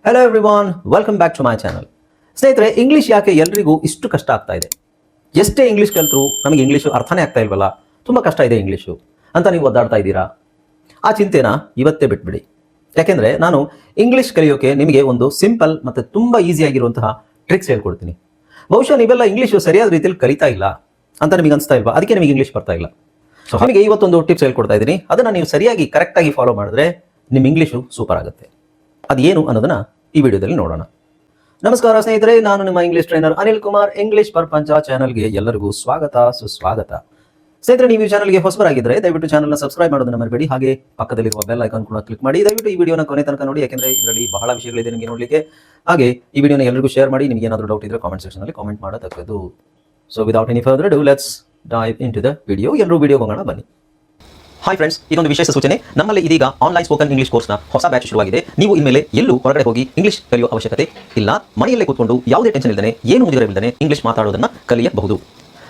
Hello everyone, welcome back to my channel. ಸ್ನೇಹಿತರೆ, English ಯಾಕೆ ಎಲ್ರಿಗೂ ಇಷ್ಟು ಕಷ್ಟ ಆಗ್ತಾ ಇದೆ? ಎಷ್ಟೇ ಇಂಗ್ಲೀಷ್ ಕಲಿತರೂ ನಮಗೆ ಇಂಗ್ಲೀಷು ಅರ್ಥನೇ ಆಗ್ತಾ ಇಲ್ವಲ್ಲ, ತುಂಬ ಕಷ್ಟ ಇದೆ ಇಂಗ್ಲೀಷು ಅಂತ ನೀವು ಒದ್ದಾಡ್ತಾ ಇದ್ದೀರಾ? ಆ ಚಿಂತೆನ ಇವತ್ತೇ ಬಿಟ್ಬಿಡಿ. ಯಾಕೆಂದರೆ ನಾನು ಇಂಗ್ಲೀಷ್ ಕಲಿಯೋಕೆ ನಿಮಗೆ ಒಂದು ಸಿಂಪಲ್ ಮತ್ತು ತುಂಬ ಈಸಿಯಾಗಿರುವಂತಹ ಟ್ರಿಕ್ಸ್ ಹೇಳ್ಕೊಡ್ತೀನಿ. ಬಹುಶಃ ನೀವೆಲ್ಲ ಇಂಗ್ಲೀಷು ಸರಿಯಾದ ರೀತಿಯಲ್ಲಿ ಕಲಿತಾ ಇಲ್ಲ ಅಂತ ನಿಮಗೆ ಅನಿಸ್ತಾ ಇಲ್ವಾ? ಅದಕ್ಕೆ ನಿಮಗೆ ಇಂಗ್ಲೀಷ್ ಬರ್ತಾ ಇಲ್ಲ. ಸೊ ನಿಮಗೆ ಇವತ್ತೊಂದು ಟಿಪ್ಸ್ ಹೇಳ್ಕೊಡ್ತಾ ಇದ್ದೀನಿ. ಅದನ್ನು ನೀವು ಸರಿಯಾಗಿ ಕರೆಕ್ಟಾಗಿ ಫಾಲೋ ಮಾಡಿದ್ರೆ ನಿಮ್ಮ ಇಂಗ್ಲೀಷು ಸೂಪರ್ ಆಗುತ್ತೆ. ಅದೇನು ಅನ್ನೋದನ್ನು ಈ ವಿಡಿಯೋದಲ್ಲಿ ನೋಡೋಣ. ನಮಸ್ಕಾರ ಸ್ನೇಹಿತರೆ, ನಾನು ನಿಮ್ಮ English trainer Anil Kumar. English ಪ್ರಪಂಚ ಚಾನಲ್ಗೆ ಎಲ್ಲರಿಗೂ ಸ್ವಾಗತ, ಸುಸ್ವಾಗತ. ಸ್ನೇಹಿತರೆ, ನೀವು ಈ ಚಾನಲ್ಗೆ ಹೊಸಬರಾಗಿದ್ದರೆ ದಯವಿಟ್ಟು ಚಾನಲ್ನ ಸಬ್ಸ್ಕ್ರೈಬ್ ಮಾಡೋದನ್ನ ಮರಿಬೇಡಿ. ಹಾಗೆ ಪಕ್ಕದಲ್ಲಿರುವ ಬೆಲ್ ಐಕಾನ್ ಕೂಡ ಕ್ಲಿಕ್ ಮಾಡಿ. ದಯವಿಟ್ಟು ಈ ವಿಡಿಯೋನ ಕೊನೆ ತನಕ ನೋಡಿ, ಯಾಕೆಂದರೆ ಇದರಲ್ಲಿ ಬಹಳ ವಿಷಯಗಳಿದೆ ನಿಮಗೆ ನೋಡಲಿಕ್ಕೆ. ಹಾಗೆ ಈ ವಿಡಿಯೋನ ಎಲ್ಲರಿಗೂ ಶೇರ್ ಮಾಡಿ. ನಿಮಗೆ ಏನಾದರೂ ಡೌಟ್ ಇದ್ದರೆ ಕಾಮೆಂಟ್ ಸೆಕ್ಷನಲ್ಲಿ ಕಾಮೆಂಟ್ ಮಾಡೋದಕ್ಕದು. So without any further ado, let's dive into the video. ಎಲ್ಲರೂ ವಿಡಿಯೋ ಹೋಗೋಣ ಬನ್ನಿ. ಹಾಯ್ ಫ್ರೆಂಡ್ಸ್, ಇದೊಂದು ವಿಶೇಷ ಸೂಚನೆ. ನಮ್ಮಲ್ಲಿ ಇದೀಗ ಆನ್ಲೈನ್ ಸ್ಪೋಕನ್ ಇಂಗ್ಲಿಷ್ ಕೋರ್ಸ್ನ ಹೊಸ ಬ್ಯಾಚ್ ಶುರುವಾಗಿದೆ. ನೀವು ಇನ್ಮೇಲೆ ಎಲ್ಲೂ ಹೊರಗಡೆ ಹೋಗಿ ಇಂಗ್ಲಿಷ್ ಕಲಿಯುವ ಅವಶ್ಯಕತೆ ಇಲ್ಲ. ಮನೆಯಲ್ಲೇ ಕೂತ್ಕೊಂಡು ಯಾವುದೇ ಟೆನ್ಷನ್ ಇಲ್ಲದೆ, ಏನು ಮುಗಿದಿರಲಿಲ್ಲದೆ ಇಂಗ್ಲಿಷ್ ಮಾತಾಡೋದನ್ನ ಕಲಿಯಬಹುದು.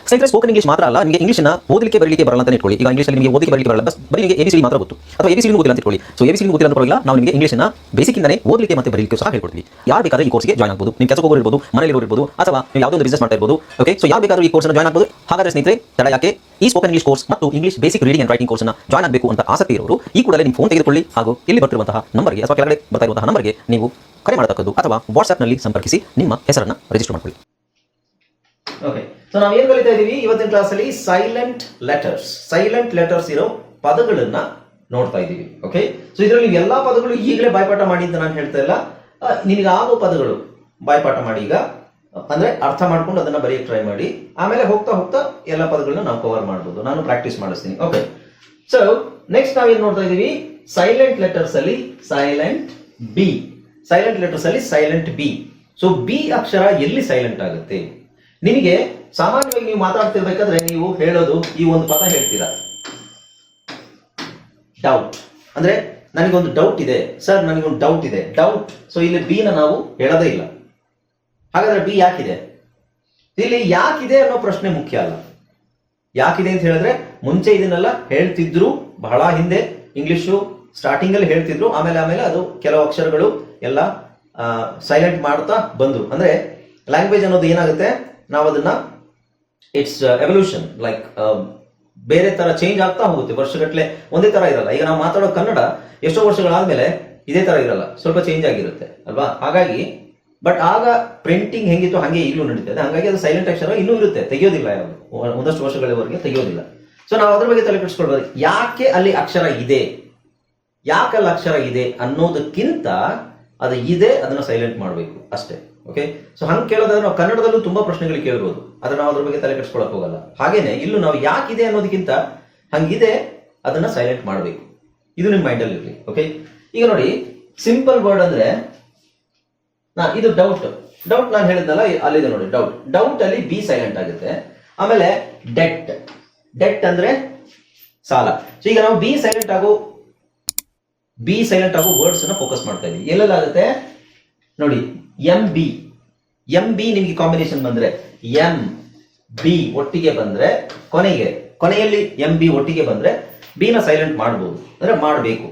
ಸ್ನೇಹಿತರೆ, ಸ್ಪೋಕನ್ ಇಂಗ್ಲಿಷ್ ಮಾತ್ರ ಅಲ್ಲ, ನಿಮಗೆ ಇಂಗ್ಲಿಷ್ನ ಓದಲಿಕ್ಕೆ ಬರಲಿಕ್ಕೆ ಬರಲ್ಲ ಅಂತ ಇಟ್ಕೊಳ್ಳಿ. ಈಗ ಇಂಗ್ಲಿಷಲ್ಲಿ ನಿಮಗೆ ಓದಲಿಕ್ಕೆ ಬರಲಿಕ್ಕೆ ಬರಲ್ಲ, ಬರೀ ನಿಮಗೆ ABCD ಮಾತ್ರ ಗೊತ್ತು, ಅಥವಾ ABCD ಗೊತ್ತಿಲ್ಲ ಅಂತ ಇಟ್ಕೊಳ್ಳಿ. ಸೊ ABCD ಗೊತ್ತಿಲ್ಲ ಅಂತ ಪರವಾಗಿಲ್ಲ, ನಾವು ನಿಮಗೆ ಇಂಗ್ಲಿಷ್ನ ಬೇಸಿಕ್ಕಿಂದನೇ ಓದಲಿಕ್ಕೆ ಮತ್ತೆ ಬರಲಿಕ್ಕೆ ಸಹ ಹೇಳ್ಕೊಡ್ತೀವಿ. ಯಾರು ಬೇಕಾದ್ರೆ ಈ ಕೋರ್ಸ್ಗೆ ಜಾಯ್ನ್ ಆಗಬಹುದು. ನೀವು ಕೆಲಸ ಹೋಗೋರು ಇರ್ಬೋದು, ಮನೆಯಲ್ಲಿ ಇರ್ಬೋದು, ಅಥವಾ ನೀವು ಯಾವುದೋ ಒಂದು ಬಿಸ್ನೆಸ್ ಮಾಡ್ತಾ ಇರ್ಬೋದು. ಓಕೆ, ಸೊ ಯಾರು ಬೇಕಾದ್ರೂ ಈ ಕೋರ್ಸ್ನ ಜಾಯ್ನ್ ಆಗಬಹುದು. ಹಾಗಾದ್ರೆ ಸ್ನೇಹಿತರೆ, ತಡ ಯಾಕೆ? ಈ ಸ್ಪೋಕನ್ ಇಂಗ್ಲಿಷ್ ಕೋರ್ಸ್ ಮತ್ತು English basic reading and writing ಕೋರ್ಸ್ನ ಜಾಯ್ನ್ ಆಗಬೇಕು ಅಂತ ಆಸಕ್ತಿ ಇರೋರು ಈ ಕೂಡಲೇ ನಿಮ್ಮ ಫೋನ್ ತೆಗೆದುಕೊಳ್ಳಿ, ಹಾಗೂ ಇಲ್ಲಿ ಬರ್ತಿರುವಂತಹ ನಂಬರ್ಗೆ ಅಥವಾ ಕೆಳಗಡೆ ಬರ್ತಾ ಇರುವಂತಹ ನಂಬರ್ಗೆ ನೀವು ಕರೆ ಮಾಡತಕ್ಕದ್ದು, ಅಥವಾ ವಾಟ್ಸ್ಆ್ಯಪ್ನಲ್ಲಿ ಸಂಪರ್ಕಿಸಿ ನಿಮ್ಮ ಹೆಸರನ್ನು ರಿಜಿಸ್ಟರ್ ಮಾಡಿಕೊಳ್ಳಿ. ಓಕೆ, ಸೊ ನಾವು ಏನು ಕಲಿತಾ ಇದ್ದೀವಿ ಇವತ್ತಿನ ಕ್ಲಾಸಲ್ಲಿ? ಸೈಲೆಂಟ್ ಲೆಟರ್ಸ್ ಇರೋ ಪದಗಳನ್ನ ನೋಡ್ತಾ ಇದ್ದೀವಿ. ಓಕೆ, ಸೊ ಇದರಲ್ಲಿ ಎಲ್ಲಾ ಪದಗಳು ಈಗಲೇ ಬಾಯ್ಪಾಠ ಮಾಡಿ ಅಂತ ನಾನು ಹೇಳ್ತಾ ಇಲ್ಲ. ನಿನಗೆ ಆಗೋ ಪದಗಳು ಬಾಯ್ಪಾಠ ಮಾಡಿ, ಈಗ ಅಂದ್ರೆ ಅರ್ಥ ಮಾಡ್ಕೊಂಡು ಅದನ್ನ ಬರೆಯಕ್ಕೆ ಟ್ರೈ ಮಾಡಿ. ಆಮೇಲೆ ಹೋಗ್ತಾ ಹೋಗ್ತಾ ಎಲ್ಲ ಪದಗಳನ್ನ ನಾವು ಕವರ್ ಮಾಡ್ಬೋದು. ನಾನು ಪ್ರಾಕ್ಟೀಸ್ ಮಾಡಿಸ್ತೀನಿ. ಓಕೆ, ಸೊ ನೆಕ್ಸ್ಟ್ ನಾವೇನ್ ನೋಡ್ತಾ ಇದೀವಿ? ಸೈಲೆಂಟ್ ಲೆಟರ್ಸ್ ಅಲ್ಲಿ ಸೈಲೆಂಟ್ ಬಿ. ಸೊ ಬಿ ಅಕ್ಷರ ಎಲ್ಲಿ ಸೈಲೆಂಟ್ ಆಗುತ್ತೆ? ನಿಮಗೆ ಸಾಮಾನ್ಯವಾಗಿ ನೀವು ಮಾತಾಡ್ತಿರ್ಬೇಕಾದ್ರೆ ನೀವು ಹೇಳೋದು ಈ ಒಂದು ಪದ ಹೇಳ್ತೀರಾ, ಡೌಟ್. ಅಂದ್ರೆ ನನಗೊಂದು ಡೌಟ್ ಇದೆ ಸರ್, ನನಗೊಂದು ಡೌಟ್ ಇದೆ, ಡೌಟ್. ಸೊ ಇಲ್ಲಿ ಬಿ ನ ನಾವು ಹೇಳೋದೇ ಇಲ್ಲ. ಹಾಗಾದ್ರೆ ಬಿ ಯಾಕಿದೆ? ಇಲ್ಲಿ ಯಾಕಿದೆ ಅನ್ನೋ ಪ್ರಶ್ನೆ ಮುಖ್ಯ ಅಲ್ಲ. ಯಾಕಿದೆ ಅಂತ ಹೇಳಿದ್ರೆ ಮುಂಚೆ ಇದನ್ನೆಲ್ಲ ಹೇಳ್ತಿದ್ರು, ಬಹಳ ಹಿಂದೆ ಇಂಗ್ಲಿಷು ಸ್ಟಾರ್ಟಿಂಗ್ ಅಲ್ಲಿ ಹೇಳ್ತಿದ್ರು. ಆಮೇಲೆ ಅದು ಕೆಲವು ಅಕ್ಷರಗಳು ಎಲ್ಲ ಸೈಲೆಂಟ್ ಮಾಡ್ತಾ ಬಂದ್ರು. ಅಂದ್ರೆ ಲ್ಯಾಂಗ್ವೇಜ್ ಅನ್ನೋದು ಏನಾಗುತ್ತೆ, ನಾವು ಅದನ್ನ ಇಟ್ಸ್ ಎವಲ್ಯೂಷನ್, ಲೈಕ್ ಬೇರೆ ತರ ಚೇಂಜ್ ಆಗ್ತಾ ಹೋಗುತ್ತೆ. ವರ್ಷಗಟ್ಟಲೆ ಒಂದೇ ತರ ಇರಲ್ಲ. ಈಗ ನಾವು ಮಾತಾಡೋ ಕನ್ನಡ ಎಷ್ಟೋ ವರ್ಷಗಳಾದ್ಮೇಲೆ ಇದೇ ತರ ಇರಲ್ಲ, ಸ್ವಲ್ಪ ಚೇಂಜ್ ಆಗಿರುತ್ತೆ ಅಲ್ವಾ? ಹಾಗಾಗಿ ಬಟ್ ಆಗ ಪ್ರಿಂಟಿಂಗ್ ಹೆಂಗಿತ್ತು ಹಾಗೆ ಈಗಲೂ ನಡೀತದೆ. ಹಾಗಾಗಿ ಅದು ಸೈಲೆಂಟ್ ಅಕ್ಷರ ಇನ್ನೂ ಇರುತ್ತೆ, ತೆಗೆಯೋದಿಲ್ಲ, ಯಾವುದು ಒಂದಷ್ಟು ವರ್ಷಗಳವರೆಗೆ ತೆಗೆಯೋದಿಲ್ಲ. ಸೊ ನಾವು ಅದ್ರ ಬಗ್ಗೆ ತಲೆ ಕೆಡಿಸ್ಕೊಳ್ಬೋದು. ಯಾಕೆ ಅಲ್ಲಿ ಅಕ್ಷರ ಇದೆ, ಯಾಕಲ್ಲಿ ಅಕ್ಷರ ಇದೆ ಅನ್ನೋದಕ್ಕಿಂತ ಅದು ಇದೆ, ಅದನ್ನ ಸೈಲೆಂಟ್ ಮಾಡಬೇಕು ಅಷ್ಟೇ. ಓಕೆ, ಸೊ ಹಂಗೆ ಕೇಳೋದಾದ್ರೆ ನಾವು ಕನ್ನಡದಲ್ಲೂ ತುಂಬಾ ಪ್ರಶ್ನೆಗಳು ಕೇಳ್ಬೋದು, ಆದ್ರೆ ನಾವು ಅದ್ರ ಬಗ್ಗೆ ತಲೆ ಕೆಡಿಸ್ಕೊಳಕ್ ಹೋಗಲ್ಲ. ಹಾಗೇನೆ ಇಲ್ಲೂ ನಾವು ಯಾಕಿದೆ ಅನ್ನೋದಕ್ಕಿಂತ ಹಂಗಿದೆ, ಅದನ್ನ ಸೈಲೆಂಟ್ ಮಾಡಬೇಕು. ಇದು ನಿಮ್ಮ ಮೈಂಡ್ ಅಲ್ಲಿ ಇರಲಿ. ಓಕೆ, ಈಗ ನೋಡಿ, ಸಿಂಪಲ್ ವರ್ಡ್ ಅಂದ್ರೆ ಇದು ಡೌಟ್. ನಾನು ಹೇಳಿದ್ನಲ್ಲ, ಅಲ್ಲಿದೆ ನೋಡಿ, ಡೌಟ್ ಅಲ್ಲಿ ಬಿ ಸೈಲೆಂಟ್ ಆಗುತ್ತೆ. ಆಮೇಲೆ ಡೆಟ್ ಅಂದ್ರೆ ಸಾಲ. ಸೊ ಈಗ ನಾವು ಬಿ ಸೈಲೆಂಟ್ ಆಗೋ ವರ್ಡ್ಸ್ ಅನ್ನ ಫೋಕಸ್ ಮಾಡ್ತಾ ಇದೀವಿ. ಎಲ್ಲೆಲ್ಲಾಗುತ್ತೆ ನೋಡಿ, ಎಂ ಬಿ ನಿಮ್ಗೆ ಕಾಂಬಿನೇಷನ್ ಬಂದ್ರೆ, ಎಂ ಬಿ ಒಟ್ಟಿಗೆ ಬಂದ್ರೆ, ಕೊನೆಯಲ್ಲಿ ಎಂ ಬಿ ಒಟ್ಟಿಗೆ ಬಂದ್ರೆ ಬಿ ನ ಸೈಲೆಂಟ್ ಮಾಡಬಹುದು, ಅಂದ್ರೆ ಮಾಡಬೇಕು.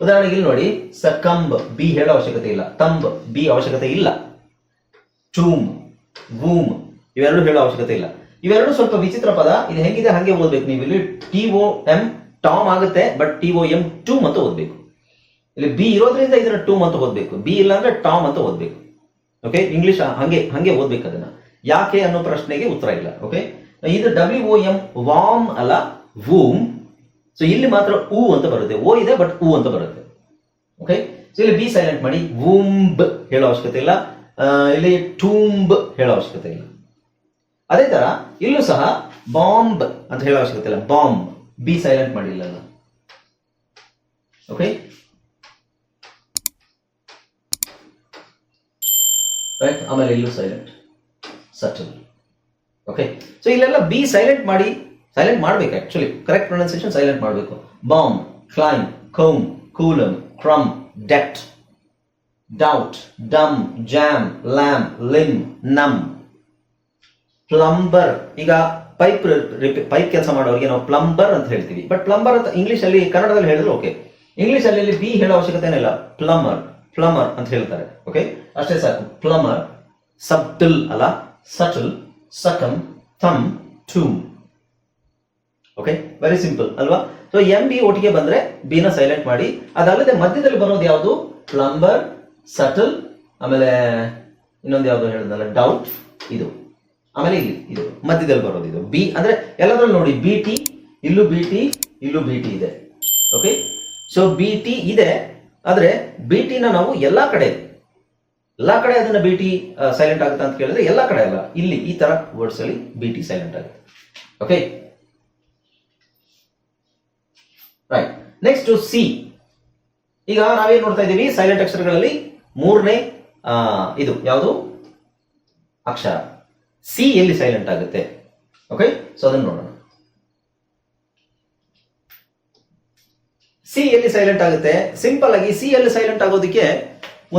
ಉದಾಹರಣೆಗೆ ಇಲ್ಲಿ ನೋಡಿ, ಸಕಂಬ್ ಬಿ ಹೇಳೋ ಅವಶ್ಯಕತೆ ಇಲ್ಲ, ತಂಬ್ ಬಿ ಅವಶ್ಯಕತೆ ಇಲ್ಲ, ಟೂಮ್ ವೂಮ್ ಇವೆರಡು ಹೇಳೋ ಅವಶ್ಯಕತೆ ಇಲ್ಲ. ಇವೆರಡು ಸ್ವಲ್ಪ ವಿಚಿತ್ರ ಪದ. ಇದು ಹೆಂಗಿದೆ ಹಂಗೆ ಓದ್ಬೇಕು ನೀವು. ಇಲ್ಲಿ TOM ಟಾಮ್ ಆಗುತ್ತೆ, ಬಟ್ TOM ಟೂಮ್ ಅಂತ ಓದ್ಬೇಕು. ಇಲ್ಲಿ ಬಿ ಇರೋದ್ರಿಂದ ಇದನ್ನ ಟೂಮ್ ಅಂತ ಓದ್ಬೇಕು, ಬಿ ಇಲ್ಲ ಅಂದ್ರೆ ಟಾಮ್ ಅಂತ ಓದ್ಬೇಕು. ಓಕೆ, ಇಂಗ್ಲಿಷ್ ಹಂಗೆ ಓದ್ಬೇಕು ಅದನ್ನ. ಯಾಕೆ ಅನ್ನೋ ಪ್ರಶ್ನೆಗೆ ಉತ್ತರ ಇಲ್ಲ. ಓಕೆ, ಇದು WOM ವಾಮ್ ಅಲ್ಲ, ವೂಮ್. ಸೊ ಇಲ್ಲಿ ಮಾತ್ರ ಊ ಅಂತ ಬರುತ್ತೆ, ಓ ಇದೆ ಬಟ್ ಊ ಅಂತ ಬರುತ್ತೆ. ಓಕೆ, ಸೊ ಇಲ್ಲಿ ಬಿ ಸೈಲೆಂಟ್ ಮಾಡಿ. ವೂಂಬ್ ಹೇಳೋ ಅವಶ್ಯಕತೆ ಇಲ್ಲ, ಇಲ್ಲಿ ಟೂಂಬ್ ಹೇಳೋ ಅವಶ್ಯಕತೆ ಇಲ್ಲ. ಅದೇ ತರ ಇಲ್ಲೂ ಸಹ ಬಾಂಬ್ ಅಂತ ಹೇಳೋ ಅವಶ್ಯಕತೆ ಇಲ್ಲ, ಬಾಂಬ್ ಬಿ ಸೈಲೆಂಟ್ ಮಾಡಿಲ್ಲ. Okay, right. ಆಮೇಲೆ ಇಲ್ಲೂ ಸೈಲೆಂಟ್, ಸಟಲ್. ಓಕೆ, ಸೊ ಇಲ್ಲೆಲ್ಲ ಬಿ ಸೈಲೆಂಟ್ ಮಾಡಬೇಕು. ಆಕ್ಚುಲಿ ಕರೆಕ್ಟ್ ಪ್ರೊನೌನ್ಸಿಯೇಷನ್ ಸೈಲೆಂಟ್ ಮಾಡಬೇಕು. Bomb, climb, comb, coulomb, crumb, debt, doubt, dumb, jamb, lamb, limb, numb, plumber. ಈಗ ಪೈಪ್ ಕೆಲಸ ಮಾಡೋರಿಗೆ ನಾವು ಪ್ಲಂಬರ್ ಅಂತ ಹೇಳ್ತೀವಿ, ಬಟ್ ಪ್ಲಂಬರ್ ಅಂತ ಇಂಗ್ಲಿಷ್ ಅಲ್ಲಿ, ಕನ್ನಡದಲ್ಲಿ ಹೇಳಿದ್ರು ಓಕೆ. ಇಂಗ್ಲಿಷ್ ಅಲ್ಲಿ ಬಿ ಹೇಳೋ ಅವಶ್ಯಕತೆ ಇಲ್ಲ, ಪ್ಲಂಬರ್. ಪ್ಲಮರ್ ಅಂತ ಹೇಳ್ತಾರೆ. ಓಕೆ, ಅಷ್ಟೇ ಸಾಕು. ಪ್ಲಮರ್, ಸಬ್ಟಲ್ ಅಲ್ಲ, subtle, succumb, thumb, tomb. Okay, very simple ಅಲ್ವಾ? ಸೊ ಎಂ ಬಿ ಒಟ್ಟಿಗೆ ಬಂದ್ರೆ ಬಿ ನ ಸೈಲೆಂಟ್ ಮಾಡಿ. ಅದಲ್ಲದೆ ಮಧ್ಯದಲ್ಲಿ ಬರೋದು ಯಾವುದು? ಪ್ಲಂಬರ್, ಸಟಲ್, ಆಮೇಲೆ ಇನ್ನೊಂದು ಯಾವುದು ಹೇಳಿದ್ನಲ್ಲ, ಡೌಟ್, ಇದು, ಆಮೇಲೆ ಇಲ್ಲಿ ಇದು ಮಧ್ಯದಲ್ಲಿ ಬರೋದು ಇದು ಬಿ. ಅಂದ್ರೆ ಎಲ್ಲದ್ರಲ್ಲಿ ನೋಡಿ ಬಿ ಟಿ, ಇಲ್ಲೂ ಬಿ ಟಿ, ಇಲ್ಲೂ ಬಿ ಟಿ ಇದೆ. ಓಕೆ, ಸೊ ಬಿ ಟಿ ಇದೆ, ಆದ್ರೆ ಬಿ ಟಿ ನ ನಾವು ಎಲ್ಲಾ ಕಡೆ ಅದನ್ನ ಬಿ ಟಿ ಸೈಲೆಂಟ್ ಆಗುತ್ತೆ ಅಂತ ಕೇಳಿದ್ರೆ ಎಲ್ಲಾ ಕಡೆ ಅಲ್ಲ, ಇಲ್ಲಿ ಈ ತರ ವರ್ಡ್ಸ್ ಅಲ್ಲಿ ಬಿ ಟಿ ಸೈಲೆಂಟ್ ಆಗುತ್ತೆ. Okay, right. Next C. ಈಗ ನಾವೇನ್ ನೋಡ್ತಾ ಇದ್ದೀವಿ? ಸೈಲೆಂಟ್ ಅಕ್ಷರಗಳಲ್ಲಿ ಮೂರನೇ ಇದು ಯಾವುದು ಅಕ್ಷರ ಸಿ ಎಲ್ಲಿ ಸೈಲೆಂಟ್ ಆಗುತ್ತೆ? ಓಕೆ, ಸೊ ಅದನ್ನು ನೋಡೋಣ. ಸಿ ಎಲ್ಲಿ ಸೈಲೆಂಟ್ ಆಗುತ್ತೆ? ಸಿಂಪಲ್ ಆಗಿ ಸಿ ಎಲ್ಲಿ ಸೈಲೆಂಟ್ ಆಗೋದಕ್ಕೆ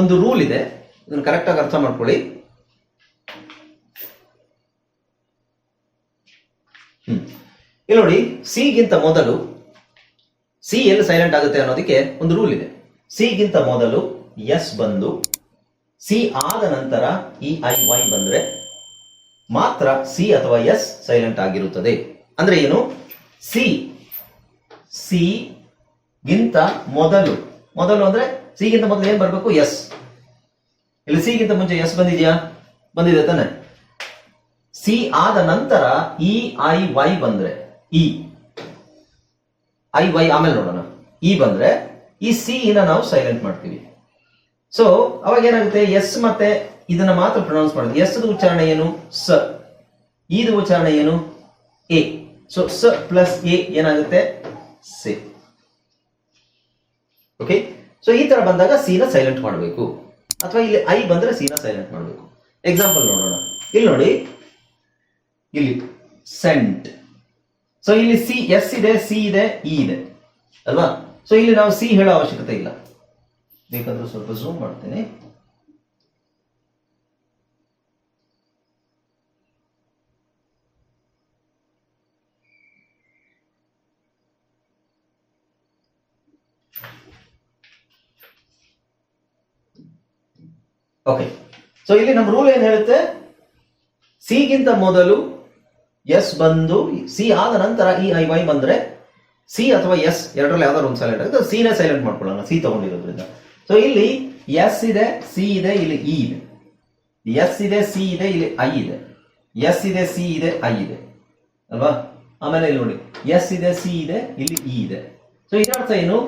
ಒಂದು ರೂಲ್ ಇದೆ, ಇದನ್ನು ಕರೆಕ್ಟ್ ಆಗಿ ಅರ್ಥ ಮಾಡ್ಕೊಳ್ಳಿ. ಇಲ್ಲಿ ನೋಡಿ, ಸಿ ಗಿಂತ ಮೊದಲು ಸಿ ಎಲ್ಲಿ ಸೈಲೆಂಟ್ ಆಗುತ್ತೆ ಅನ್ನೋದಕ್ಕೆ ಒಂದು ರೂಲ್ ಇದೆ. ಸಿ ಗಿಂತ ಮೊದಲು ಎಸ್ ಬಂದು ಸಿ ಆದ ನಂತರ ಇ ಐ ವೈ ಬಂದ್ರೆ ಮಾತ್ರ ಸಿ ಅಥವಾ ಎಸ್ ಸೈಲೆಂಟ್ ಆಗಿರುತ್ತದೆ. ಅಂದ್ರೆ ಏನು? ಸಿ ಗಿಂತ ಮೊದಲು ಅಂದ್ರೆ ಸಿ ಗಿಂತ ಮೊದಲು ಏನ್ ಬರ್ಬೇಕು? ಎಸ್. ಇಲ್ಲಿ ಸಿ ಗಿಂತ ಮುಂಚೆ ಎಸ್ ಬಂದಿದ್ಯಾ? ಬಂದಿದೆ ತಾನೆ. ಸಿ ಆದ ನಂತರ ಇ ಐ ವೈ ಬಂದ್ರೆ, ಇ ಐ ವೈ ಆಮೇಲೆ ನೋಡೋಣ. ಇ ಬಂದ್ರೆ ಈ ಸಿ ನ ನಾವು ಸೈಲೆಂಟ್ ಮಾಡ್ತೀವಿ. ಸೊ ಅವಾಗ ಏನಾಗುತ್ತೆ? ಎಸ್ ಮತ್ತೆ ಇದನ್ನ ಮಾತ್ರ ಪ್ರೊನೌನ್ಸ್ ಮಾಡೋದು. ಎಸ್ ಉಚ್ಚಾರಣೆ ಏನು? ಸ. ಇದು ಉಚ್ಚಾರಣೆ ಏನು? ಎ. ಸೊ ಸ ಪ್ಲಸ್ ಎ ಏನಾಗುತ್ತೆ? ಸೆ. ಓಕೆ, ಸೊ ಈ ತರ ಬಂದಾಗ ಸಿ ನ ಸೈಲೆಂಟ್ ಮಾಡಬೇಕು, ಅಥವಾ ಇಲ್ಲಿ ಐ ಬಂದ್ರೆ ಸಿ ನ ಸೈಲೆಂಟ್ ಮಾಡಬೇಕು. ಎಕ್ಸಾಂಪಲ್ ನೋಡೋಣ. ಇಲ್ಲಿ ನೋಡಿ, ಇಲ್ಲಿ ಸೆಂಟ್. ಸೊ ಇಲ್ಲಿ ಸಿ ಎಸ್ ಇದೆ, ಸಿ ಇದೆ, ಇ ಇದೆ ಅಲ್ವಾ? ಸೊ ಇಲ್ಲಿ ನಾವು ಸಿ ಹೇಳೋ ಅವಶ್ಯಕತೆ ಇಲ್ಲ. ಬೇಕಾದ್ರೂ ಸ್ವಲ್ಪ ಝೂಮ್ ಮಾಡ್ತೇನೆ. ಓಕೆ, ಸೊ ಇಲ್ಲಿ ನಮ್ಮ ರೂಲ್ ಏನ್ ಹೇಳುತ್ತೆ? ಸಿ ಗಿಂತ ಮೊದಲು ಎಸ್ ಬಂದು ಸಿ ಆದ ನಂತರ ಇ ಐ ವೈ ಬಂದ್ರೆ ಸಿ ಅಥವಾ ಎಸ್ ಎರಡರಲ್ಲಿ ಯಾವ್ದಾದ್ರು ಒಂದು ಸೈಲೆಂಟ್ ಆಗುತ್ತೆ. ಸಿ ನೇ ಸೈಲೆಂಟ್ ಮಾಡ್ಕೊಳ್ಳೋಣ, ಸಿ ತಗೊಂಡಿರೋದ್ರಿಂದ. ಸೊ ಇಲ್ಲಿ ಎಸ್ ಇದೆ, ಸಿ ಇದೆ, ಇಲ್ಲಿ ಇ ಇದೆ. ಎಸ್ ಇದೆ, ಸಿ ಇದೆ, ಇಲ್ಲಿ ಐ ಇದೆ. ಎಸ್ ಇದೆ, ಸಿ ಇದೆ, ಐ ಇದೆ ಅಲ್ವಾ? ಆಮೇಲೆ ಇಲ್ಲಿ ನೋಡಿ, ಎಸ್ ಇದೆ, ಸಿ ಇದೆ, ಇಲ್ಲಿ ಇ ಇದೆ. ಸೊ ಇದರ ಅರ್ಥ ಏನು?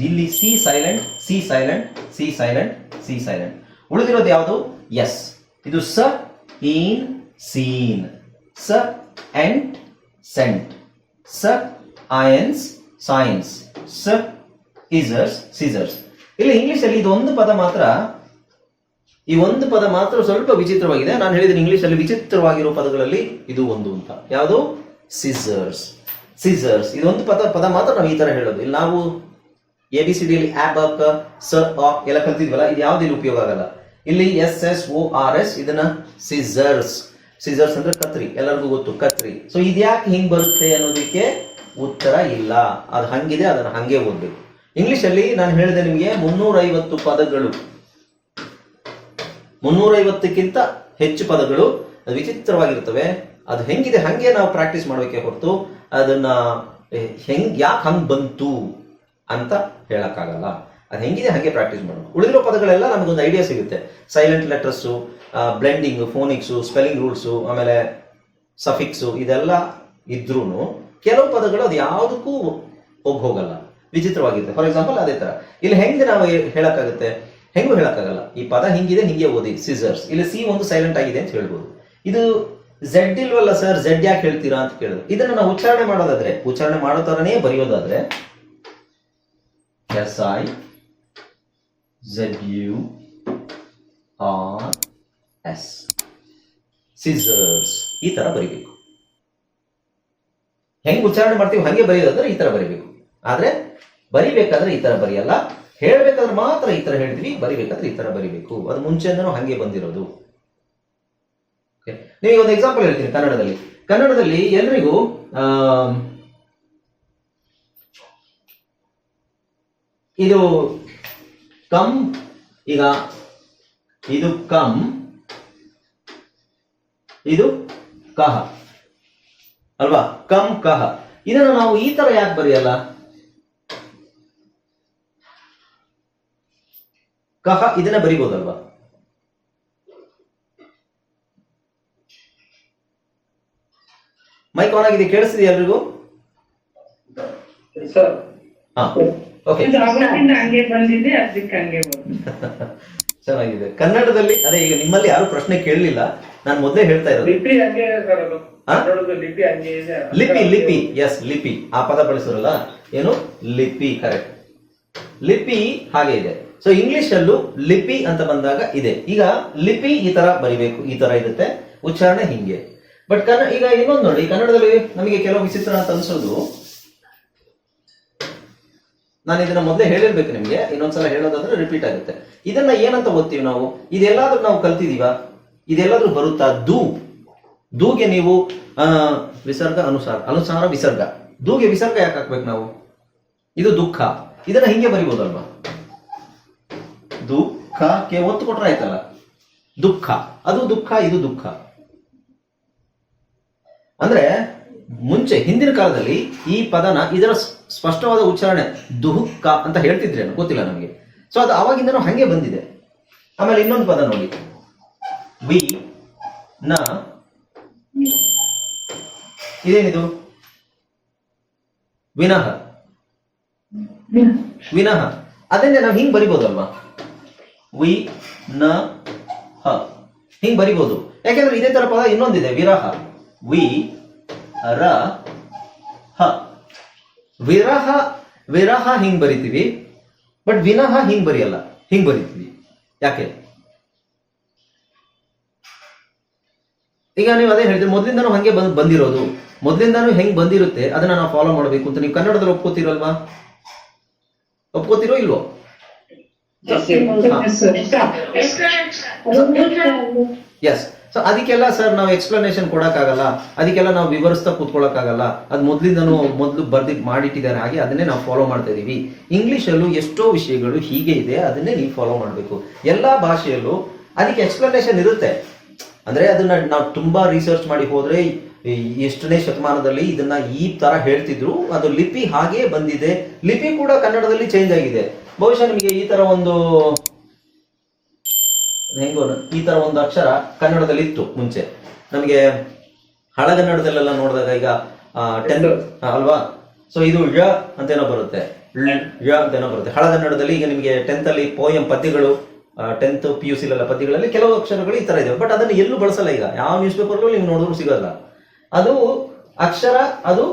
ಇಲ್ಲಿ C silent, C silent, C silent, C silent. ಉಳಿದಿರೋದು ಯಾವುದು? ಎಸ್. ಇದು ಸ, ಇನ್, ಸೀನ್, ಸ ಎಂಟ್, ಸೆಂಟ್, ಸ ಐನ್ಸ್, ಸೈನ್ಸ್, ಸ ಇಸರ್ಸ್, ಸೀಸರ್ಸ್. ಇಲ್ಲಿ ಇಂಗ್ಲಿಷ್ ಅಲ್ಲಿ ಇದು ಒಂದು ಪದ ಮಾತ್ರ, ಈ ಒಂದು ಪದ ಮಾತ್ರ ಸ್ವಲ್ಪ ವಿಚಿತ್ರವಾಗಿದೆ. ನಾನು ಹೇಳಿದ್ದೀನಿ ಇಂಗ್ಲಿಷ್ ಅಲ್ಲಿ ವಿಚಿತ್ರವಾಗಿರೋ ಪದಗಳಲ್ಲಿ ಇದು ಒಂದು ಅಂತ. ಯಾವುದು? ಸಿಸರ್ಸ್. ಸಿಸರ್ಸ್ ಇದೊಂದು ಪದ ಮಾತ್ರ ನಾವು ಈ ತರ ಹೇಳೋದು. ಇಲ್ಲಿ ನಾವು ABCD ಅಲ್ಲಿ ಆಬಕ್, ಸ, ಅ ಎಲ್ಲ ಕಲ್ತಿದ್ವಲ್ಲ, ಇದು ಯಾವ್ದು ಇಲ್ಲಿ ಉಪಯೋಗ ಆಗಲ್ಲ. ಇಲ್ಲಿ SSORS ಇದನ್ನ ಸಿಸರ್ಸ್. ಸಿಸರ್ಸ್ ಅಂದ್ರೆ ಕತ್ರಿ, ಎಲ್ಲರಿಗೂ ಗೊತ್ತು ಕತ್ರಿ. ಸೊ ಇದ್ಯಾಕೆ ಹಿಂಗ್ ಬರುತ್ತೆ ಅನ್ನೋದಕ್ಕೆ ಉತ್ತರ ಇಲ್ಲ. ಅದು ಹಂಗಿದೆ, ಅದನ್ನ ಹಂಗೆ ಓದ್ಬೇಕು. ಇಂಗ್ಲಿಷ್ ಅಲ್ಲಿ ನಾನು ಹೇಳಿದೆ ನಿಮಗೆ 350 ಪದಗಳು, 350ಕ್ಕಿಂತ ಹೆಚ್ಚು ಪದಗಳು ಅದು ವಿಚಿತ್ರವಾಗಿರ್ತವೆ. ಅದು ಹೆಂಗಿದೆ ಹಂಗೆ ನಾವು ಪ್ರಾಕ್ಟೀಸ್ ಮಾಡಬೇಕೆ ಹೊರತು ಅದನ್ನ ಯಾಕೆ ಹಂಗ್ ಬಂತು ಅಂತ ಹೇಳಕ್ಕಾಗಲ್ಲ. ಅದು ಹೆಂಗಿದೆ ಹಾಗೆ ಪ್ರಾಕ್ಟೀಸ್ ಮಾಡಬೇಕು. ಉಳಿದಿರೋ ಪದಗಳೆಲ್ಲ ನಮಗೊಂದು ಐಡಿಯಾ ಸಿಗುತ್ತೆ. Silent letters, blending, phonics, spelling rules, ಆಮೇಲೆ ಸಫಿಕ್ಸು ಇದೆಲ್ಲ ಇದ್ರೂ ಕೆಲವು ಪದಗಳು ಅದು ಯಾವುದಕ್ಕೂ ಹೋಗಲ್ಲ, ವಿಚಿತ್ರವಾಗಿರುತ್ತೆ. ಫಾರ್ ಎಕ್ಸಾಂಪಲ್ ಅದೇ ತರ ಇಲ್ಲಿ ಹೆಂಗೆ ನಾವು ಹೇಳಕ್ಕಾಗುತ್ತೆ? ಹೆಂಗೂ ಹೇಳಕ್ಕಾಗಲ್ಲ. ಈ ಪದ ಹಿಂಗಿದೆ, ಹಿಂಗೆ ಓದಿ ಸಿಸರ್ಸ್. ಇಲ್ಲಿ ಸಿ ಒಂದು ಸೈಲೆಂಟ್ ಆಗಿದೆ ಅಂತ ಹೇಳ್ಬೋದು. ಇದು ಝೆಡ್ ಇಲ್ವಲ್ಲ ಸರ್, ಝೆಡ್ ಯಾಕೆ ಹೇಳ್ತೀರಾ ಅಂತ ಕೇಳಿದ್ರು. ಇದನ್ನ ನಾವು ಉಚ್ಚಾರಣೆ ಮಾಡೋದಾದ್ರೆ, ಉಚ್ಚಾರಣೆ ಮಾಡೋ ತರನೇ ಬರೆಯೋದಾದ್ರೆ SIZURS, ಸಿಸರ್ಸ್ ಈ ತರ ಬರಿಬೇಕು. ಹೆಂಗ್ ಉಚ್ಚಾರಣೆ ಮಾಡ್ತೀವಿ ಹಂಗೆ ಬರೆಯೋದಾದ್ರೆ ಈ ತರ ಬರಿಬೇಕು. ಆದ್ರೆ ಬರಿಬೇಕಾದ್ರೆ ಈ ತರ ಬರೆಯಲ್ಲ. ಹೇಳ್ಬೇಕಾದ್ರೆ ಮಾತ್ರ ಈ ತರ ಹೇಳ್ತೀವಿ, ಬರಿಬೇಕಾದ್ರೆ ಈ ತರ ಬರಿಬೇಕು. ಅದು ಮುಂಚೆಯಿಂದನೂ ಹಂಗೆ ಬಂದಿರೋದು. ನಿಮಗೆ ಒಂದು ಎಕ್ಸಾಂಪಲ್ ಹೇಳ್ತೀನಿ. ಕನ್ನಡದಲ್ಲಿ ಎಲ್ರಿಗೂ ಇದು ಈಗ ಇದು ಕಮ್, ಇದು ಕಹ ಅಲ್ವಾ, ಕಮ್ ಕಹ. ಇದನ್ನು ನಾವು ಈ ತರ ಯಾಕೆ ಬರೆಯಲ್ಲ? ಕಹ ಇದನ್ನ ಬರಿಬೋದಲ್ವಾ? ಮೈಕ್ ಆನ್ ಆಗಿದೆ, ಕೇಳಿಸ್ತಿದೆ ಎಲ್ರಿಗೂ? ಹಾ, ಓಕೆ. ಚೆನ್ನಾಗಿದೆ. ಕನ್ನಡದಲ್ಲಿ ಅದೇ, ಈಗ ನಿಮ್ಮಲ್ಲಿ ಯಾರು ಪ್ರಶ್ನೆ ಕೇಳಲಿಲ್ಲ, ನಾನು ಮೊದಲೇ ಹೇಳ್ತಾ ಇರೋದು ಲಿಪಿ ಲಿಪಿ ಎಸ್ ಲಿಪಿ, ಆ ಪದ ಬಳಸಿರಲ್ಲ ಏನು, ಲಿಪಿ, ಕರೆಕ್ಟ್. ಲಿಪಿ ಹಾಗೆ ಇದೆ. ಸೊ ಇಂಗ್ಲಿಷ್ ಅಲ್ಲೂ ಲಿಪಿ ಅಂತ ಬಂದಾಗ ಇದೆ. ಈಗ ಲಿಪಿ ಈ ತರ ಬರಿಬೇಕು, ಈ ತರ ಇರುತ್ತೆ, ಉಚ್ಚಾರಣೆ ಹಿಂಗೆ. ಬಟ್ ಈಗ ಇನ್ನೊಂದು ನೋಡಿ, ಕನ್ನಡದಲ್ಲಿ ನಮಗೆ ಕೆಲವು ವಿಚಿತ್ರ ಅಂತ ಅನ್ಸೋದು, ನಾನು ಇದನ್ನ ಮೊದಲೇ ಹೇಳಿರ್ಬೇಕು ನಿಮ್ಗೆ, ಇನ್ನೊಂದ್ಸಲ ಹೇಳೋದಾದ್ರೆ ರಿಪೀಟ್ ಆಗುತ್ತೆ. ಇದನ್ನ ಏನಂತ ಓದ್ತೀವಿ ನಾವು? ಇದೆಲ್ಲಾದ್ರೂ ನಾವು ಕಲ್ತಿದೀವ? ಇದೆಲ್ಲಾದ್ರೂ ಬರುತ್ತಾ? ದೂಗೆ ನೀವು ವಿಸರ್ಗ ಅನುಸಾರ, ಅನುಸಾರ ವಿಸರ್ಗ. ದೂಗೆ ವಿಸರ್ಗ ಯಾಕೆ ಹಾಕ್ಬೇಕು ನಾವು? ಇದು ದುಃಖ, ಇದನ್ನ ಹಿಂಗೆ ಬರಿಬೋದಲ್ವಾ? ದುಃಖಕ್ಕೆ ಒತ್ತು ಕೊಟ್ರೆ ಆಯ್ತಲ್ಲ, ದುಃಖ, ಅದು ದುಃಖ, ಇದು ದುಃಖ. ಅಂದ್ರೆ ಮುಂಚೆ ಹಿಂದಿನ ಕಾಲದಲ್ಲಿ ಈ ಪದನ, ಇದರ ಸ್ಪಷ್ಟವಾದ ಉಚ್ಚಾರಣೆ ದುಃಖ ಅಂತ ಹೇಳ್ತಿದ್ರೇನು ಗೊತ್ತಿಲ್ಲ ನಮಗೆ. ಸೊ ಅದು ಅವಾಗಿಂದನೂ ಹಂಗೆ ಬಂದಿದೆ. ಆಮೇಲೆ ಇನ್ನೊಂದು ಪದ ನೋಡಿ, ವಿ ನ, ಇದೇನಿದು? ವಿನಃ, ವಿನಃ. ಅದನ್ನೇ ನಾವು ಹಿಂಗ್ ಬರಿಬೋದಲ್ವಾ? ವಿ ನ ಹ, ಹಿಂಗ್ ಬರಿಬೋದು. ಯಾಕೆಂದ್ರೆ ಇದೇ ತರ ಪದ ಇನ್ನೊಂದಿದೆ, ವಿರಹ. ವಿ ರ ಹ, ವಿರಹ, ವಿರಹ ಹಿಂಗ್ ಬರಿತೀವಿ, ಬಟ್ ವಿನಃ ಹಿಂಗ್ ಬರೆಯಲ್ಲ, ಹಿಂಗ್ ಬರಿತೀವಿ. ಯಾಕೆ? ಈಗ ನೀವು ಅದೇ ಹೇಳಿದ್ರೆ, ಮೊದ್ಲಿಂದಾನು ಹಂಗೆ ಬಂದಿರೋದು, ಮೊದ್ಲಿಂದಾನು ಹೆಂಗ್ ಬಂದಿರುತ್ತೆ ಅದನ್ನ ನಾವು ಫಾಲೋ ಮಾಡಬೇಕು ಅಂತ ನೀವು ಕನ್ನಡದಲ್ಲಿ ಒಪ್ಕೋತಿರಲ್ವಾ? ಒಪ್ಕೋತಿರೋ ಇಲ್ವೋ? ಎಸ್. ಸೊ ಅದಕ್ಕೆಲ್ಲ ಸರ್ ನಾವು ಎಕ್ಸ್ಪ್ಲನೇಷನ್ ಕೊಡಕ್ಕಾಗಲ್ಲ, ಅದಕ್ಕೆಲ್ಲ ನಾವು ವಿವರಿಸ್ತಾ ಕೂತ್ಕೊಳ್ಳೋಕ್ಕಾಗಲ್ಲ. ಅದು ಮೊದಲು ಮಾಡಿಟ್ಟಿದ್ದಾರೆ, ಹಾಗೆ ಅದನ್ನೇ ನಾವು ಫಾಲೋ ಮಾಡ್ತಾ ಇದೀವಿ. ಇಂಗ್ಲಿಷಲ್ಲೂ ಎಷ್ಟೋ ವಿಷಯಗಳು ಹೀಗೆ ಇದೆ, ಅದನ್ನೇ ನೀವು ಫಾಲೋ ಮಾಡಬೇಕು. ಎಲ್ಲಾ ಭಾಷೆಯಲ್ಲೂ ಅದಕ್ಕೆ ಎಕ್ಸ್ಪ್ಲನೇಷನ್ ಇರುತ್ತೆ. ಅಂದ್ರೆ ಅದನ್ನ ನಾವು ತುಂಬಾ ರಿಸರ್ಚ್ ಮಾಡಿ ಹೋದ್ರೆ, ಎಷ್ಟನೇ ಶತಮಾನದಲ್ಲಿ ಇದನ್ನ ಈ ತರ ಹೇಳ್ತಿದ್ರು, ಅದು ಲಿಪಿ ಹಾಗೆ ಬಂದಿದೆ. ಲಿಪಿ ಕೂಡ ಕನ್ನಡದಲ್ಲಿ ಚೇಂಜ್ ಆಗಿದೆ. ಬಹುಶಃ ನಿಮಗೆ ಈ ತರ ಒಂದು ಈ ತರ ಒಂದು ಅಕ್ಷರ ಕನ್ನಡದಲ್ಲಿ ಇತ್ತು ಮುಂಚೆ. ನಮಗೆ ಹಳಗನ್ನಡದಲ್ಲೆಲ್ಲ ನೋಡಿದಾಗ ಈಗ ಅಲ್ವಾ? ಸೊ ಇದು ಳ ಅಂತೇನೋ ಬರುತ್ತೆ, ಳ ಅಂತೇನೋ ಬರುತ್ತೆ ಹಳಗನ್ನಡದಲ್ಲಿ. ಈಗ ನಿಮಗೆ 10th ಅಲ್ಲಿ ಪೋಯಂ ಪದ್ಯಗಳು, 10th PUC ಪದ್ಯಗಳಲ್ಲಿ ಕೆಲವು ಅಕ್ಷರಗಳು ಈ ತರ ಇದೆ. ಬಟ್ ಅದನ್ನು ಎಲ್ಲೂ ಬಳಸಲ್ಲ. ಈಗ ಯಾವ ನ್ಯೂಸ್ ಪೇಪರ್ಗಳು ನೀವು ನೋಡಿದ್ರು ಸಿಗಲ್ಲ. ಅದು ಅಕ್ಷರ, ಅದು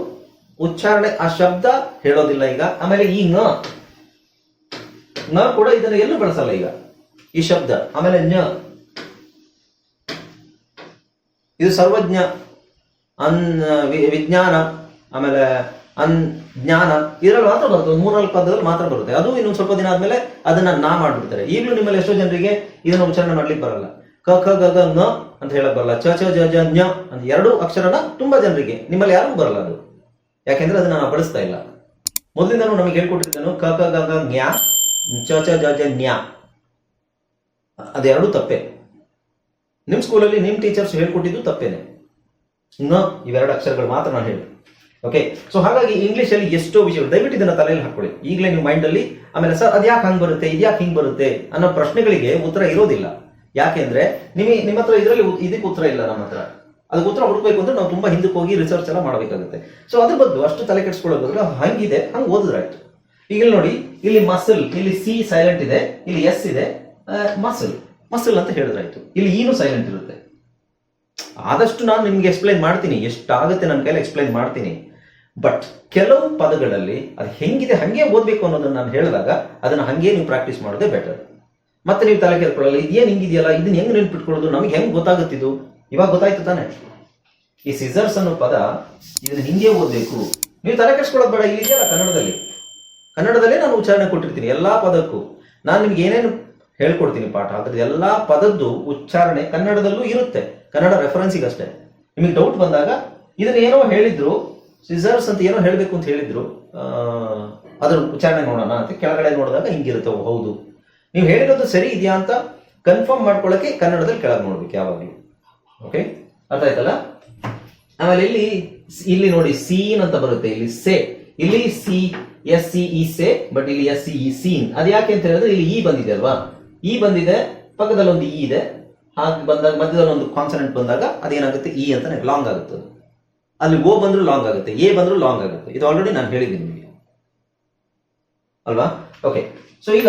ಉಚ್ಚಾರಣೆ, ಆ ಶಬ್ದ ಹೇಳೋದಿಲ್ಲ ಈಗ. ಆಮೇಲೆ ಈ ನ ಕೂಡ ಇದನ್ನು ಎಲ್ಲೂ ಬಳಸಲ್ಲ ಈಗ, ಈ ಶಬ್ದ. ಆಮೇಲೆ ಇದು ಸರ್ವಜ್ಞ, ವಿಜ್ಞಾನ, ಆಮೇಲೆ ಜ್ಞಾನ, ಇದರಲ್ಲಿ ಮಾತ್ರ ಬರುತ್ತೆ. 3-4 ಪದದಲ್ಲಿ ಮಾತ್ರ ಬರುತ್ತೆ. ಅದು ಇನ್ನೊಂದು ಸ್ವಲ್ಪ ದಿನ ಆದ್ಮೇಲೆ ಅದನ್ನ ನಾ ಮಾಡ್ಬಿಡ್ತಾರೆ. ಈಗಲೂ ನಿಮ್ಮಲ್ಲಿ ಎಷ್ಟೋ ಜನರಿಗೆ ಇದನ್ನ ಉಚ್ಚಾರಣೆ ಮಾಡ್ಲಿಕ್ಕೆ ಬರಲ್ಲ. ಕ ಖ ಗ ಗ ನ ಅಂತ ಹೇಳಕ್ ಬರಲ್ಲ. ಚ ಚ ಜ ಜ ಜ್ಞ ಅಂತ ಎರಡು ಅಕ್ಷರನ ತುಂಬಾ ಜನರಿಗೆ, ನಿಮ್ಮಲ್ಲಿ ಯಾರಿಗೂ ಬರಲ್ಲ ಅದು. ಯಾಕೆಂದ್ರೆ ಅದನ್ನ ನಾನು ಬಳಸ್ತಾ ಇಲ್ಲ. ಮೊದಲಿಂದನೂ ನಮಗೆ ಹೇಳ್ಕೊಟ್ಟಿದ್ದೇನು, ಕ ಕ ಗ ಗ ಜ್ಞ, ಚ ಚ ಜ ಜ ಜ್ಞ. ಅದೆರಡು ತಪ್ಪೆ. ನಿಮ್ ಸ್ಕೂಲಲ್ಲಿ ನಿಮ್ ಟೀಚರ್ಸ್ ಹೇಳ್ಕೊಟ್ಟಿದ್ದು ತಪ್ಪೇನೆ. ಇವೆರಡು ಅಕ್ಷರಗಳು ಮಾತ್ರ ನಾನು ಹೇಳಿ. ಓಕೆ. ಸೊ ಹಾಗಾಗಿ ಇಂಗ್ಲಿಷ್ ಅಲ್ಲಿ ಎಷ್ಟೋ ವಿಷಯಗಳು, ದಯವಿಟ್ಟು ಇದನ್ನ ತಲೆಯಲ್ಲಿ ಹಾಕೊಳ್ಳಿ ಈಗಲೇ ನೀವು ಮೈಂಡ್ ಅಲ್ಲಿ. ಆಮೇಲೆ ಸರ್ ಅದ್ಯಾಕೆ ಹಂಗ್ ಬರುತ್ತೆ, ಇದ್ಯಾಕೆ ಹಿಂಗ್ ಬರುತ್ತೆ ಅನ್ನೋ ಪ್ರಶ್ನೆಗಳಿಗೆ ಉತ್ತರ ಇರೋದಿಲ್ಲ. ಯಾಕೆಂದ್ರೆ ನಿಮ್ಮ ಹತ್ರ ಇದಕ್ಕೆ ಉತ್ತರ ಇಲ್ಲ, ನಮ್ಮ ಹತ್ರ. ಅದಕ್ಕೆ ಉತ್ತರ ಹುಡುಕ್ಬೇಕು ಅಂದ್ರೆ ನಾವು ತುಂಬಾ ಹಿಂದಕ್ಕೆ ಹೋಗಿ ರಿಸರ್ಚ್ ಎಲ್ಲ ಮಾಡಬೇಕಾಗುತ್ತೆ. ಸೊ ಅದ್ರ ಬದಲು ಅಷ್ಟು ತಲೆ ಕೆಡಿಸ್ಕೊಳ್ಳೋದ್ರ ಹಂಗಿದೆ, ಹಂಗ್ ಓದಿದ್ರಾಯ್ತು. ಈಗ ನೋಡಿ, ಇಲ್ಲಿ ಮಸಲ್, ಇಲ್ಲಿ ಸಿ ಸೈಲೆಂಟ್ ಇದೆ, ಇಲ್ಲಿ ಎಸ್ ಇದೆ, ಮಸಲ್ ಅಂತ ಹೇಳಿದ್ರಾಯ್ತು. ಇಲ್ಲಿ ಏನು ಸೈಲೆಂಟ್ ಇರುತ್ತೆ. ಆದಷ್ಟು ನಾನು ನಿಮ್ಗೆ ಎಕ್ಸ್ಪ್ಲೈನ್ ಮಾಡ್ತೀನಿ, ಎಷ್ಟಾಗುತ್ತೆ ನನ್ನ ಕೈಲಿ ಎಕ್ಸ್ಪ್ಲೈನ್ ಮಾಡ್ತೀನಿ. ಬಟ್ ಕೆಲವು ಪದಗಳಲ್ಲಿ ಅದು ಹೆಂಗಿದೆ ಹಂಗೆ ಓದ್ಬೇಕು ಅನ್ನೋದನ್ನ ನಾನು ಹೇಳಿದಾಗ ಅದನ್ನ ಹಂಗೆ ನೀವು ಪ್ರಾಕ್ಟೀಸ್ ಮಾಡೋದೇ ಬೆಟರ್. ಮತ್ತೆ ನೀವು ತಲೆ ಕೆರ್ಕೊಳ್ಳಲ್ಲ, ಇದೇನು ಹಿಂಗಿದೆಯಲ್ಲ, ಇದನ್ನ ಹೆಂಗ್ ನೆನ್ಪಿಟ್ಕೊಳ್ಳೋದು, ನಮಗೆ ಹೆಂಗ್ ಗೊತ್ತಾಗುತ್ತಿದ್ದು? ಇವಾಗ ಗೊತ್ತಾಯ್ತು ತಾನೆ. ಈ ಸಿಸರ್ಸ್ ಅನ್ನೋ ಪದ, ಇದನ್ನ ಹಿಂಗೆ ಓದ್ಬೇಕು, ನೀವು ತಲೆ ಕೆಡ್ಸ್ಕೊಳ್ಳೋದು ಬೇಡ. ಇಲ್ಲಿ ಇದೆಯಲ್ಲ ಕನ್ನಡದಲ್ಲೇ ನಾನು ಉಚ್ಚಾರಣೆ ಕೊಟ್ಟಿರ್ತೀನಿ ಎಲ್ಲಾ ಪದಕ್ಕೂ. ನಾನು ನಿಮ್ಗೆ ಏನೇನು ಹೇಳ್ಕೊಡ್ತೀನಿ ಪಾಠ, ಅದ್ರದ್ದು ಎಲ್ಲಾ ಪದದ್ದು ಉಚ್ಚಾರಣೆ ಕನ್ನಡದಲ್ಲೂ ಇರುತ್ತೆ, ಕನ್ನಡ ರೆಫರೆನ್ಸಿಗೆ ಅಷ್ಟೇ. ನಿಮಗೆ ಡೌಟ್ ಬಂದಾಗ ಇದನ್ನ ಏನೋ ಹೇಳಿದ್ರು, ಸಿಸರ್ಸ್ ಅಂತ ಏನೋ ಹೇಳ್ಬೇಕು ಅಂತ ಹೇಳಿದ್ರು, ಅದ್ರ ಉಚ್ಚಾರಣೆ ನೋಡೋಣ ಅಂತ ಕೆಳಗಡೆ ನೋಡಿದಾಗ ಹಿಂಗಿರುತ್ತೆ. ಹೌದು, ನೀವು ಹೇಳಿರೋದು ಸರಿ ಇದೆಯಾ ಅಂತ ಕನ್ಫರ್ಮ್ ಮಾಡ್ಕೊಳ್ಳೋಕೆ ಕನ್ನಡದಲ್ಲಿ ಕೆಳಗೆ ನೋಡ್ಬೇಕು ಯಾವಾಗಲೂ. ಓಕೆ, ಅರ್ಥ ಆಯ್ತಲ್ಲ? ಆಮೇಲೆ ಇಲ್ಲಿ ನೋಡಿ ಸೀನ್ ಅಂತ ಬರುತ್ತೆ, ಇಲ್ಲಿ ಸೇ, ಇಲ್ಲಿ C S C E say, but ಇಲ್ಲಿ ಎಸ್ ಸಿ ಇ ಸೀನ್. ಅದು ಯಾಕೆ ಅಂತ ಹೇಳಿದ್ರೆ ಇಲ್ಲಿ ಇ ಬಂದಿದೆ ಅಲ್ವಾ, ಇ ಬಂದಿದೆ, ಪಕ್ಕದಲ್ಲಿ ಒಂದು ಇ ಇದೆ, ಹಾಗೆ ಬಂದಾಗ ಮಧ್ಯದಲ್ಲಿ ಒಂದು ಕಾನ್ಸನೆಂಟ್ ಬಂದಾಗ ಅದೇನಾಗುತ್ತೆ ಇ ಅಂತಾನೆ ಲಾಂಗ್ ಆಗುತ್ತೆ. ಅಲ್ಲಿ ಓ ಬಂದ್ರು ಲಾಂಗ್ ಆಗುತ್ತೆ, ಎ ಬಂದ್ರು ಲಾಂಗ್ ಆಗುತ್ತೆ. ಇದು ಆಲ್ರೆಡಿ ನಾನು ಹೇಳಿದ್ದೀನಿ ನಿಮಗೆ ಅಲ್ವಾ? ಓಕೆ, ಸೊ ಈಗ